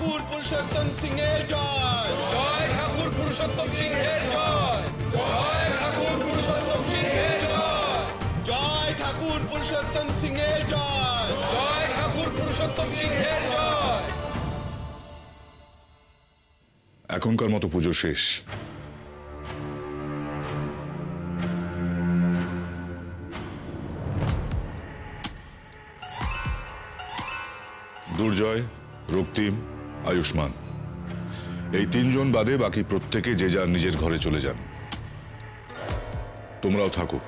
ঠাকুর পুরুষোত্তম সিংহের জয়। জয় ঠাকুর পুরুষোত্তম সিংহের জয়। জয় ঠাকুর পুরুষোত্তম সিংহের জয়। জয় ঠাকুর পুরুষোত্তম সিংহের জয়। জয় ঠাকুর পুরুষোত্তম সিংহের জয়। এখনকার মতো পুজো শেষ। দুর্জয়, রক্তিম, আয়ুষ্মান এই তিনজন বাদে বাকি প্রত্যেকে যে যার নিজের ঘরে চলে যান। তোমরাও থাকো।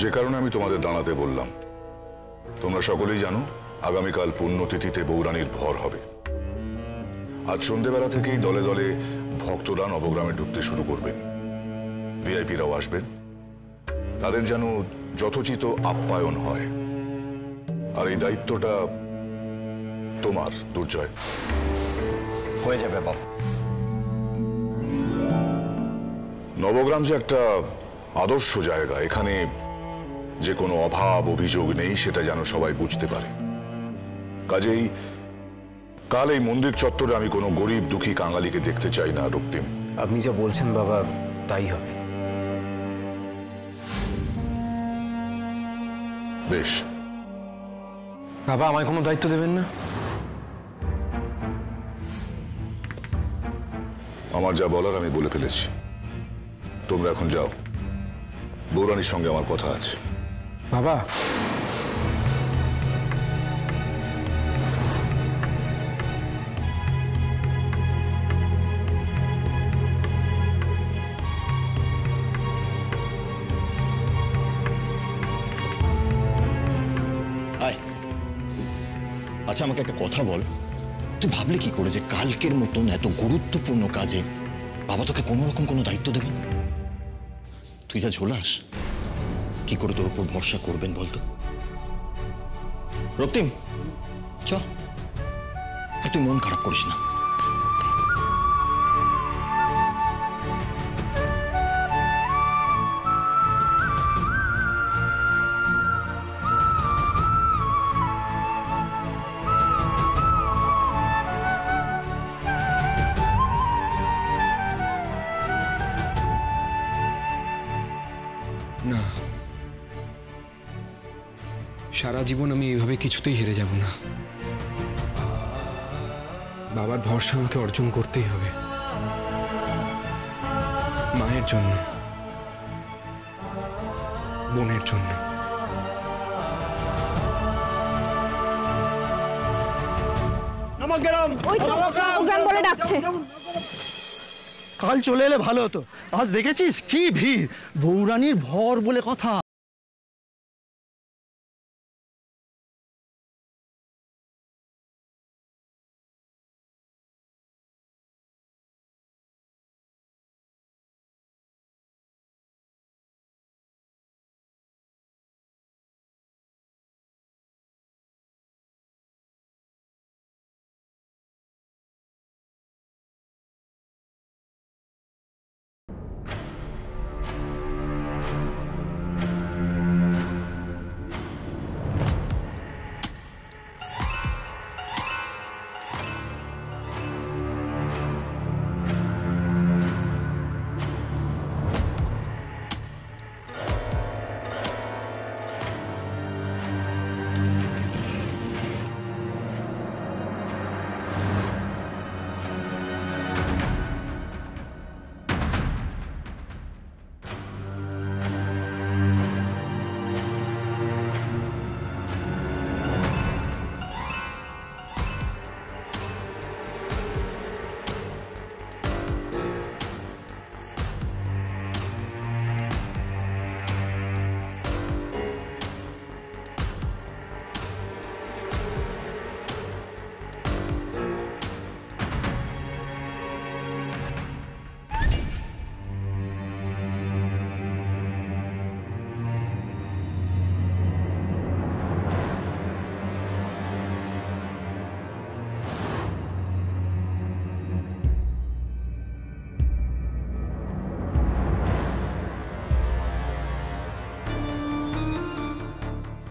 যে কারণে আমি তোমাদের দাঁড়াতে বললাম, তোমরা সকলেই জানো আগামীকাল পুণ্যতিথিতে বৌরানীর ভর হবে। আজ সন্ধ্যেবেলা থেকেই দলে দলে ভক্তরা নবগ্রামে ঢুকতে শুরু করবেন। ভিআইপিরাও আসবেন। তাদের যেন যথোচিত আপ্যায়ন হয়। আর এই দায়িত্বটা তোমার, দুর্জয়। হয়ে যাবে বাবা। নবগ্রাম যে একটা আদর্শ জায়গা, এখানে যে কোনো অভাব অভিযোগ নেই সেটা যেন সবাই বুঝতে পারে। কাজেই কাল এই মন্দির চত্বরে আমি কোনো গরিব দুঃখী কাঙালিকে দেখতে চাই না, রক্তিম। আপনি যা বলছেন বাবা তাই হবে। বেশ। বাবা, আমায় কোনো দায়িত্ব দেবেন না? আমার যা বলার আমি বলে ফেলেছি। তোমরা এখন যাও, বৌরানীর সঙ্গে আমার কথা আছে। বাবা, আচ্ছা, আমাকে একটা কথা বল, তুই ভাবলি কি করে যে কালকের মতন এত গুরুত্বপূর্ণ কাজে বাবা তোকে কোনো রকম কোনো দায়িত্ব দেবেন? তুই যা ঝোলাস, কি করে তোর উপর ভরসা করবেন বলতো? রক্তিম, চ, আর তুই মন খারাপ করিস না। না, সারা জীবন আমি এইভাবে কিছুতেই হেরে যাব না। বাবার ভরসা আমাকে অর্জন করতেই হবে, মায়ের জন্য, বোনের জন্য। বলে ডাকছে। কাল চলে এলে ভালো হতো। আজ দেখেছিস কি ভিড়, বৌরানীর ভর বলে কথা।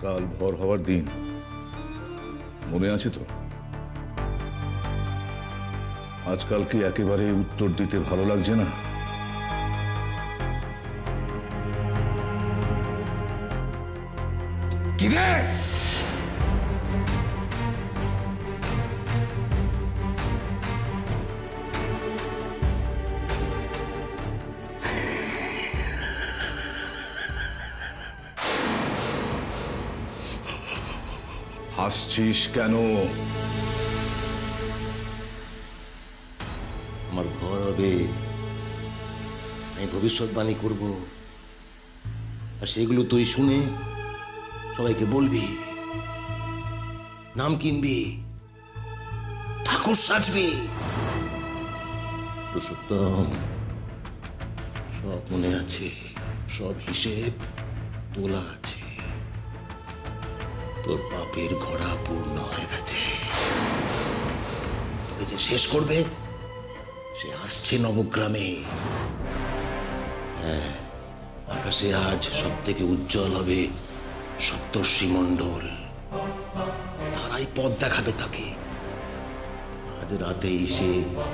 কাল ভর হওয়ার দিন মনে আছে তো? আজকাল কি একেবারে উত্তর দিতে ভালো লাগছে না? কি রে? হাসছিস কেন? আমার ঘর হবে, আমি ভবিষ্যৎবাণী করব, আর সেগুলো তুই শুনে সবাইকে বলবি, নাম কিনবি, ঠাকুর সাজবি। পুরুষোত্তম, সব মনে আছে, সব হিসেব তোলা আছে। তোর পাপের ঘোড়া পূর্ণ হয়ে গেছে। তোকে যে শেষ করবে সে আসছে নবগ্রামে। হ্যাঁ, আকাশে আজ সব থেকে উজ্জ্বল হবে সপ্তর্ষি মণ্ডল। তারাই পথ দেখাবে তাকে। আজ রাতেই সে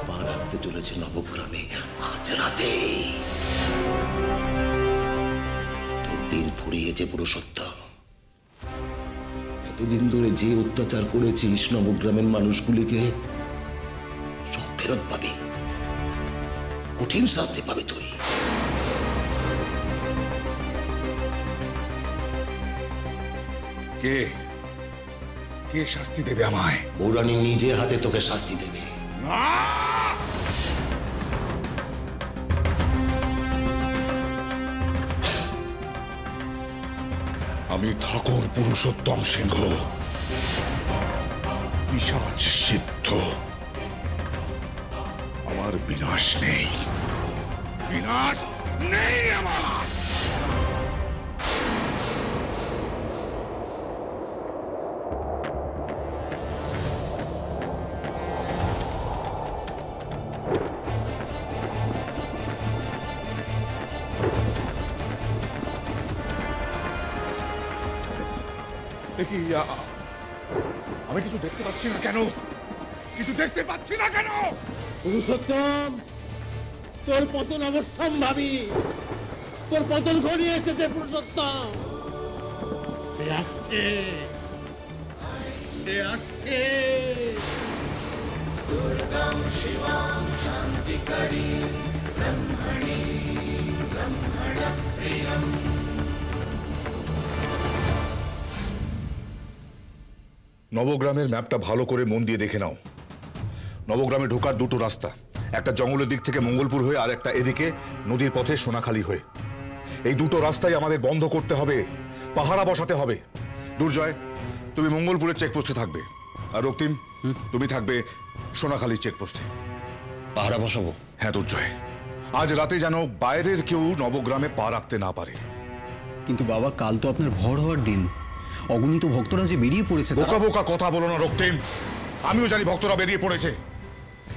পা রাখতে চলেছে নবগ্রামে। আজ রাতেই তোর দিন ফুরিয়েছে পুরুষোত্তম। এতদিন ধরে যে অত্যাচার করেছিস নবগ্রামের মানুষগুলিকে, সব ফেরত পাবি। কঠিন শাস্তি পাবি তুই। কে কে শাস্তি দেবে আমায়? বৌরানী নিজে হাতে তোকে শাস্তি দেবে। আমি ঠাকুর পুরুষোত্তম সিংহ, পিশাচ সিদ্ধ। আমার বিনাশ নেই, বিনাশ নেই আমার। আমি কিছু দেখতে পাচ্ছি না কেন? কিছু দেখতে পাচ্ছি না কেন? পুরুষোত্তম, তোর পতন অবশ্যম্ভাবী। তোর পতন ঘনিয়ে এসেছে পুরুষোত্তম। সে আসছে, সে আসছে। দুর্গম শিবম শান্তিকরী ব্রহ্মণী ব্রহ্মণ প্রিয়ম। নবগ্রামের ম্যাপটা ভালো করে মন দিয়ে দেখে নাও। নবগ্রামে ঢোকার দুটো রাস্তা, একটা জঙ্গলের দিক থেকে মঙ্গলপুর হয়ে, আর একটা এদিকে নদীর পথে সোনাখালী হয়ে। এই দুটো রাস্তাই আমাদের বন্ধ করতে হবে, পাহারা বসাতে হবে। দুর্জয়, তুমি মঙ্গলপুরের চেকপোস্টে থাকবে, আর রক্তিম তুমি থাকবে সোনাখালীর চেকপোস্টে। পাহারা বসাবো? হ্যাঁ দুর্জয়, আজ রাতে যেন বাইরের কেউ নবগ্রামে পা রাখতে না পারে। কিন্তু বাবা, কাল তো আপনার ভর হওয়ার দিন। অগণিত ভক্তরা যে বেরিয়ে পড়েছে। বোকা বোকা কথা বলো না রক্তিম। আমিও জানি ভক্তরা বেরিয়ে পড়েছে,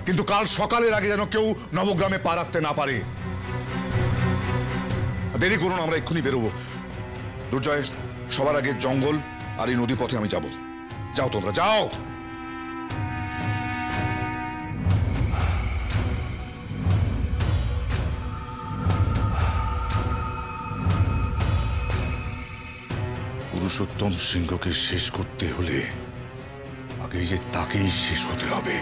কিন্তু কাল সকালের আগে যেন কেউ নবগ্রামে পা রাখতে না পারে। দেরি করুন, আমরা এক্ষুনি বেরোবো। দুর্জয়, সবার আগে জঙ্গল আর এই নদী পথে আমি যাব। যাও তোমরা, যাও। পুরুষোত্তম সিংহকে শেষ করতে হলে আগে যে তাকেই শেষ হতে হবে।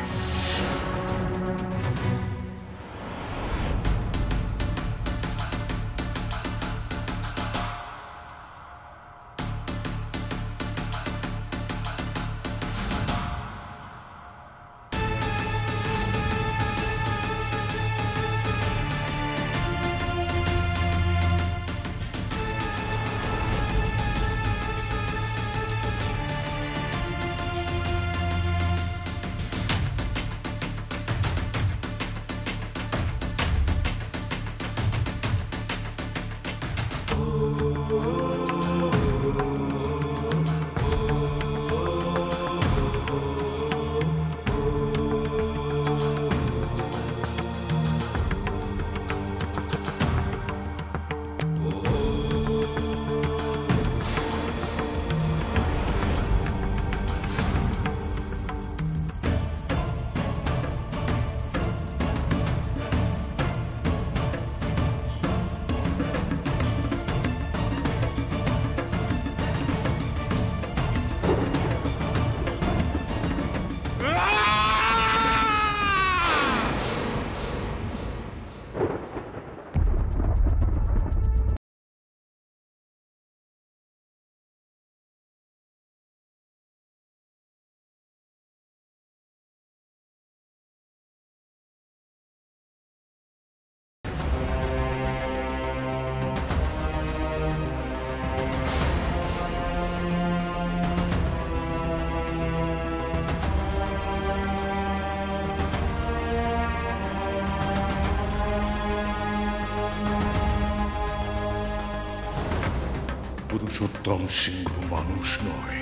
পুরুষোত্তম সিংহ মানুষ নয়,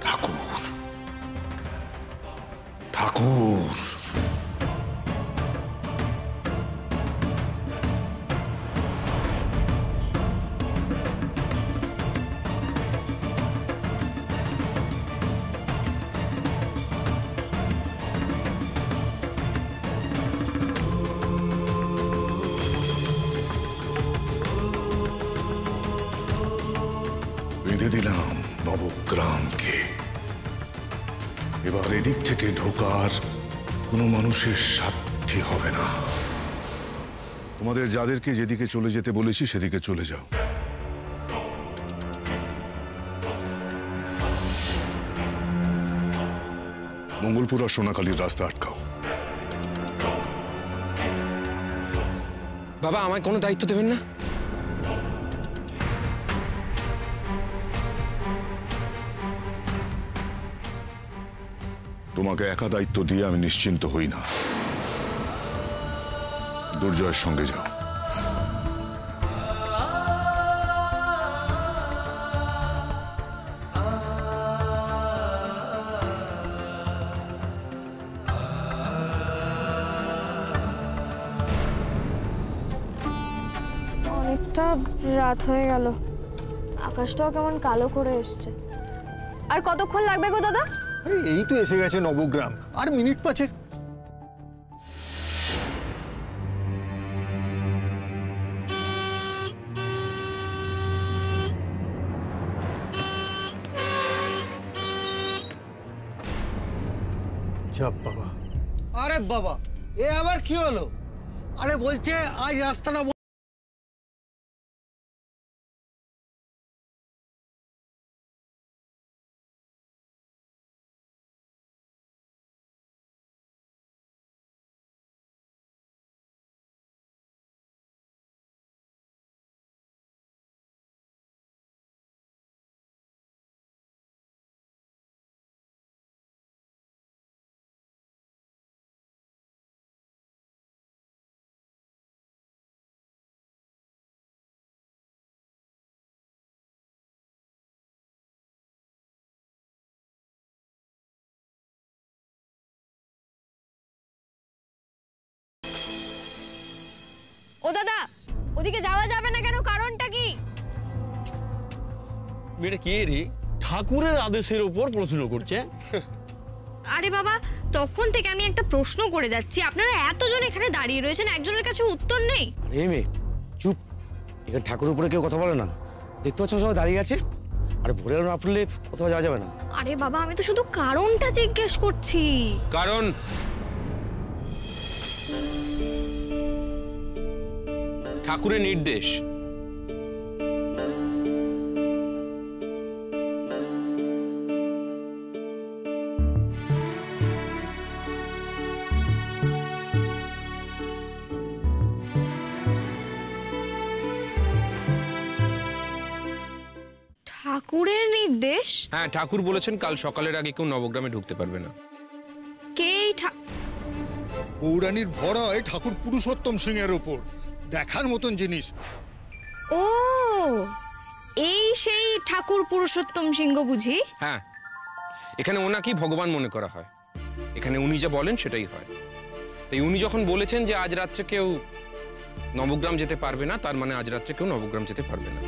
ঠাকুর। ঠাকুর বেঁধে দিলাম নবগ্রামকে। এবার এদিক থেকে ঢোকার কোনো মানুষের সাধ্যি হবে না। তোমাদের যাদেরকে যেদিকে চলে যেতে বলেছি সেদিকে চলে যাও। মঙ্গলপুর আর সোনাখালীর রাস্তা আটকাও। বাবা, আমায় কোনো দায়িত্ব দেবেন না? তোমাকে একা দায়িত্ব দিয়ে আমি নিশ্চিন্ত হই না। দুর্জয়ের সঙ্গে যাও। অনেকটা রাত হয়ে গেল, আকাশটাও কেমন কালো করে এসছে। আর কতক্ষণ লাগবে গো দাদা? এই তো এসে গেছে নবগ্রাম, আর মিনিট 5। বাবা, আরে বাবা, এ আবার কি হলো? আরে বলছে আজ রাস্তাটা ও দাদা, ওদিকে যাওয়া যাবে না কেন? কারণটা কি? মেয়েটা কে রে? ঠাকুরের আদেশের উপর প্রশ্ন করছে। আরে বাবা, তখন থেকে আমি একটা প্রশ্ন করে যাচ্ছি, আপনারা এতজন এখানে দাঁড়িয়ে রয়েছেন, একজনের কাছে উত্তর নেই। আরে মেয়ে চুপ, এখানে ঠাকুরের উপরে কেউ কথা বলে না। দেখতে পাচ্ছ সবাই দাঁড়িয়ে আছে, আর ভোরে না ফুললে কোথাও যাওয়া যাবে না। আরে বাবা, আমি তো শুধু কারণটা জিজ্ঞেস করছি। কারণ ঠাকুরের নির্দেশ। ঠাকুরের নির্দেশ? হ্যাঁ, ঠাকুর বলেছেন কাল সকালের আগে কেউ নবগ্রামে ঢুকতে পারবে না। কে? বৌরানীর ভর হয় ঠাকুর পুরুষোত্তম সিংহের উপর। দেখার মতন জিনিস। ও, এই সেই ঠাকুর পুরুষোত্তম সিংহ বুঝি? হ্যাঁ, এখানে ওনাকেই ভগবান মনে করা হয়। এখানে উনি যা বলেন সেটাই হয়। তাই উনি যখন বলেছেন যে আজ রাত্রে কেউ নবগ্রাম যেতে পারবে না, তার মানে আজ রাত্রে কেউ নবগ্রাম যেতে পারবে না।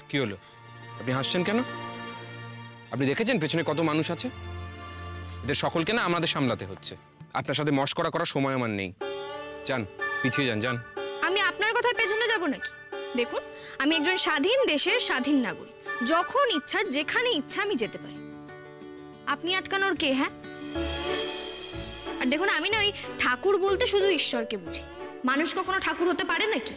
কি হলো, আপনি হাসছেন কেন? আপনি দেখেছেন পেছনে কত মানুষ আছে? এদের সকলকে না আমাদের সামলাতে হচ্ছে। আপনার সাথে মশকরা করার সময় আমার নেই। যান, পিছিয়ে যান। যান। আমি আপনার কথায় পেছনে যাব নাকি? দেখুন, আমি একজন স্বাধীন দেশের স্বাধীন নাগরিক। যখন ইচ্ছা যেখানে ইচ্ছা আমি যেতে পারি। আপনি আটকানোর কে? হ্যাঁ, আর দেখুন, আমি না ওই ঠাকুর বলতে শুধু ঈশ্বরকে বুঝি। মানুষ কখনো ঠাকুর হতে পারে নাকি?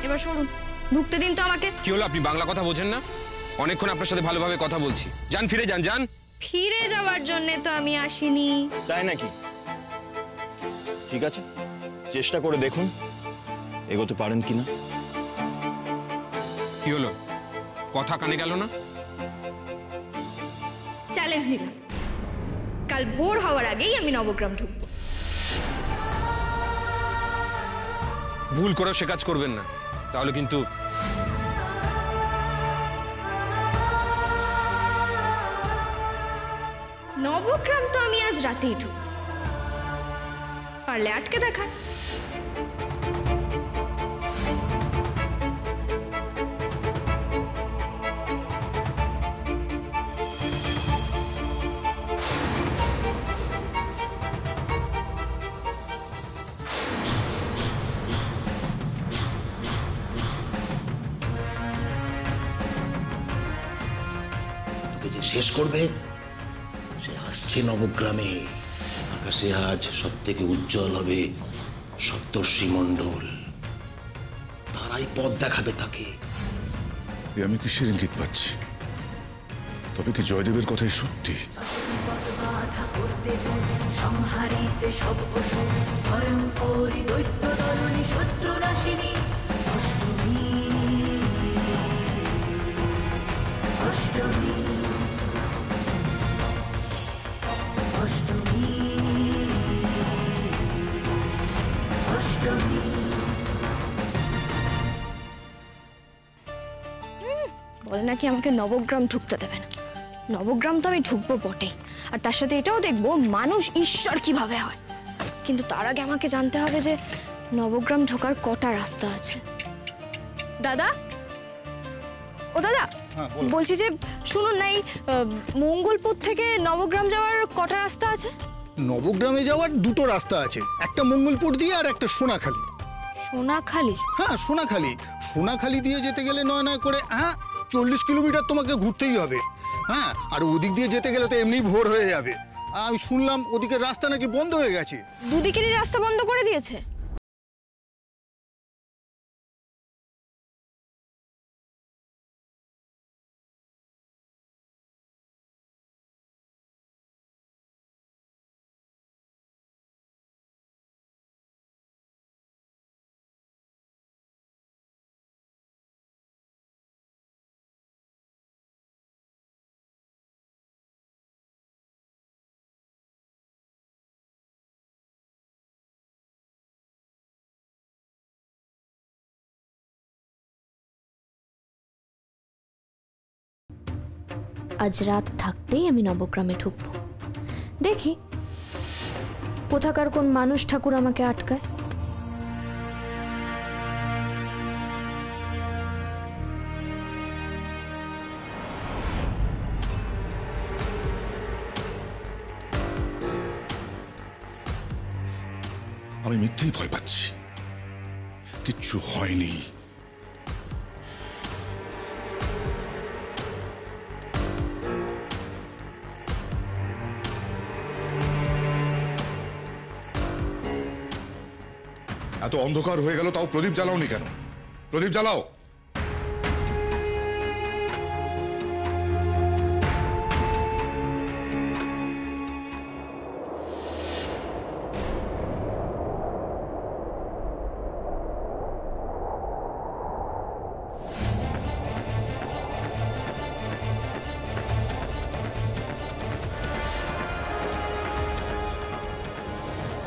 এবার শুনুন, ঢুকতে দিন তো আমাকে। কি হলো, আপনি বাংলা কথা বোঝেন না? অনেকক্ষণ আপনার সাথে ভালোভাবে কথা বলছি। যান, ফিরে যান। যান। ফিরে যাওয়ার জন্য তো আমি আসিনি। তাই নাকি? ঠিক আছে, চেষ্টা করে দেখুন এগোতে পারেন কিনা। কি হলো, কথা কানে গেল না? চ্যালেঞ্জ নিলাম, কাল ভোর হওয়ার আগেই আমি নবগ্রাম ঢুকবো। ভুল করেও সে কাজ করবেন না, তাহলে কিন্তু নবগ্রাম তো আমি আজ রাতেই ঢুক, পারলে আটকে দেখান। তোকে যে শেষ করবে সে আসছে নবগ্রামে। আকাশে আজ সব থেকে উজ্জ্বল হবে সপ্তর্ষি মণ্ডল, তারাই পথ দেখাবে তাকে। আমি কিসের ইঙ্গিত পাচ্ছি? তবে কি জয়দেবের কথাই সত্যি? সংহারিতে সব অসুর ভয়ঙ্করী দৈত্য দলনী শত্রু নাশিনী অষ্টমী অষ্টমী অষ্টমী অষ্টমী। বলে নাকি আমাকে নবগ্রাম ঢুকতে দেবে না। নবগ্রাম তো আমি ঢুকবো বটে, আর তার সাথে এটাও দেখবো মানুষ ঈশ্বর কিভাবে হয়। কিন্তু তার আগে আমাকে জানতে হবে যে নবগ্রাম ঢোকার কটা রাস্তা আছে। দাদা, ও দাদা, বলছি যে শুনুন না, এই মঙ্গলপুর থেকে নবগ্রাম যাওয়ার কটা রাস্তা আছে? নবগ্রামে যাওয়ার দুটো রাস্তা আছে, একটা মঙ্গলপুর দিয়ে আর একটা সোনাখালি। সোনাখালি? হ্যাঁ, সোনাখালি। সোনাখালি দিয়ে যেতে গেলে নয় করে 40 কিলোমিটার তোমাকে ঘুরতেই হবে। হ্যাঁ, আর ওদিক দিয়ে যেতে গেলে তো এমনি ভোর হয়ে যাবে। আমি শুনলাম ওদিকের রাস্তা নাকি বন্ধ হয়ে গেছে। দুদিকেরই রাস্তা বন্ধ করে দিয়েছে? আজ রাত থাকতেই আমি নবগ্রামে ঢুকবো। দেখি কোথাকার কোন মানুষ ঠাকুর আমাকে আটকায়। আমি মিথ্যেই ভয় পাচ্ছি, কিচ্ছু হয়নি। এত অন্ধকার হয়ে গেল, তাও প্রদীপ জ্বালাওনি কেন? প্রদীপ জ্বালাও।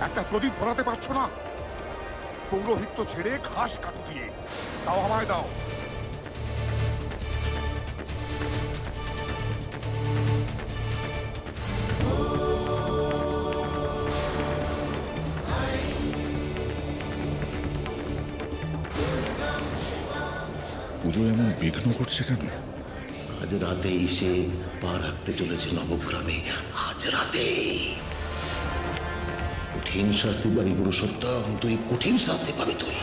একটা প্রদীপ ধরাতে পারছো না? পৌরোহিত্য ছেড়ে ঘাস কাটো দিয়ে দাও, আমায় দাও। পুজো এমন বিঘ্ন করছে কেন? আজ রাতেই সে পা রাখতে চলেছে নবগ্রামে। আজ রাতে কঠিন শাস্তি পাবি পুরুষোত্তম, তুই কঠিন শাস্তি পাবি তুই।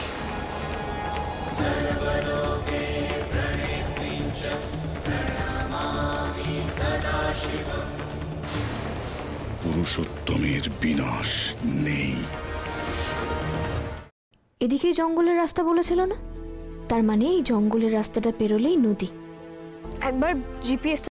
পুরুষোত্তমের বিনাশ নেই। এদিকে জঙ্গলের রাস্তা বলেছিল না, তার মানে এই জঙ্গলের রাস্তাটা পেরোলেই নদী। একবার জিপিএস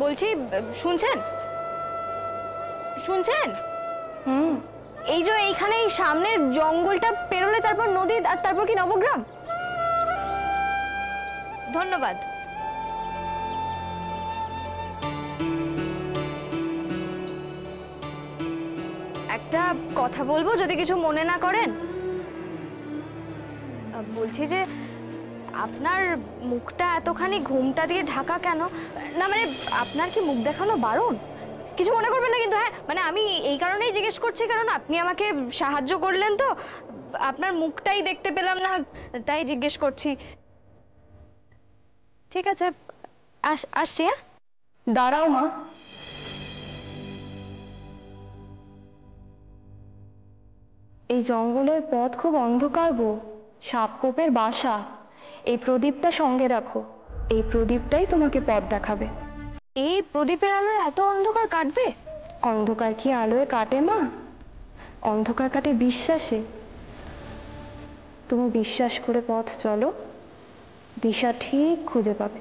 বলছি শুনছেন শুনছেন এই যে এইখানে এই সামনের জঙ্গলটা পেরোলে তারপর নদী আর তারপর কি নবগ্রাম। ধন্যবাদ। একটা কথা বলবো যদি কিছু মনে না করেন। বলছি যে আপনার মুখটা এতখানি ঘুমটা দিয়ে ঢাকা কেন? না মানে আপনার কি মুখ দেখানো বারণ? কিছু মনে করবেন না কিন্তু। হ্যাঁ মানে আমি এই কারণেই জিজ্ঞেস করছি কারণ আপনি আমাকে সাহায্য করলেন তো, আপনার মুখটাই দেখতে পেলাম না তাই জিজ্ঞেস করছি। ঠিক আছে আসছি। হ্যাঁ দাঁড়াও মা। এই জঙ্গলের পথ খুব অন্ধকার গো, সাপকোপের বাসা। এই প্রদীপটা সঙ্গে রাখো, এই প্রদীপটাই তোমাকে পথ দেখাবে। এই প্রদীপের আলোয় এত অন্ধকার কাটবে? অন্ধকার কি আলোয় কাটে মা? অন্ধকার কাটে বিশ্বাসে। তুমি বিশ্বাস করে পথ চলো, দিশা ঠিক খুঁজে পাবে।